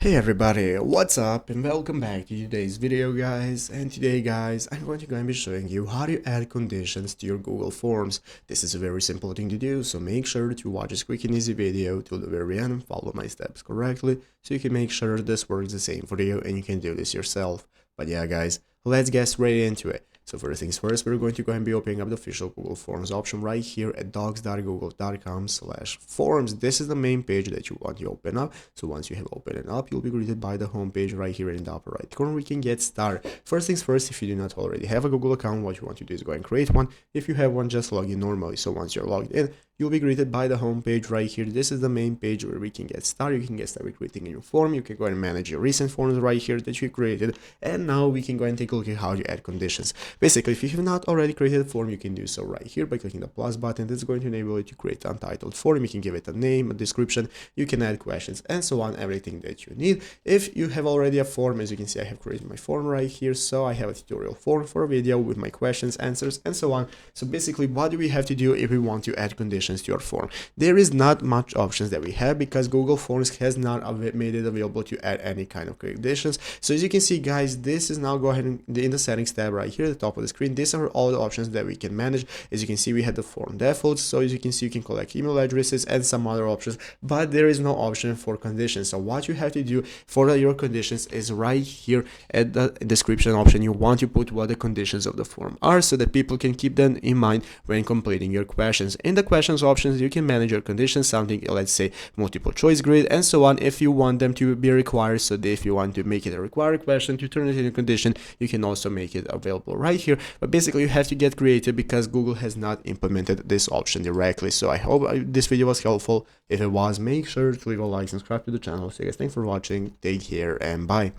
Hey everybody, what's up and welcome back to today's video guys. And today guys, I'm going to be showing you how to add conditions to your Google Forms. This is a very simple thing to do, so make sure to watch this quick and easy video till the very end and follow my steps correctly so you can make sure this works the same for you and you can do this yourself. But yeah guys, let's get straight into it. So first things first, we're going to go and be opening up the official Google Forms option right here at docs.google.com/forms. This is the main page that you want to open up. So once you have opened it up, you'll be greeted by the home page right here in the upper right corner. We can get started. First things first, if you do not already have a Google account, what you want to do is go and create one. If you have one, just log in normally. So once you're logged in, you'll be greeted by the home page right here. This is the main page where we can get started. You can get started creating a new form. You can go and manage your recent forms right here that you created. And now we can go and take a look at how you add conditions. Basically, if you have not already created a form, you can do so right here by clicking the plus button. That's going to enable you to create an untitled form. You can give it a name, a description, you can add questions, and so on, everything that you need. If you have already a form, as you can see, I have created my form right here. So I have a tutorial form for a video with my questions, answers, and so on. So basically, what do we have to do if we want to add conditions to your form? There is not much options that we have because Google Forms has not made it available to add any kind of conditions. So as you can see guys, this is now go ahead and in the settings tab right here at the top of the screen. These are all the options that we can manage. As you can see, we had the form defaults. So as you can see, you can collect email addresses and some other options, but there is no option for conditions. So what you have to do for your conditions is right here at the description option. You want to put what the conditions of the form are so that people can keep them in mind when completing your questions. In the questions options, you can manage your conditions, something, let's say multiple choice grid and so on, if you want them to be required. So if you want to make it a required question to turn it into a condition, you can also make it available right here. But basically you have to get creative because Google has not implemented this option directly. So I hope this video was helpful. If it was, make sure to leave a like, subscribe to the channel. So guys, thanks for watching, take care and bye.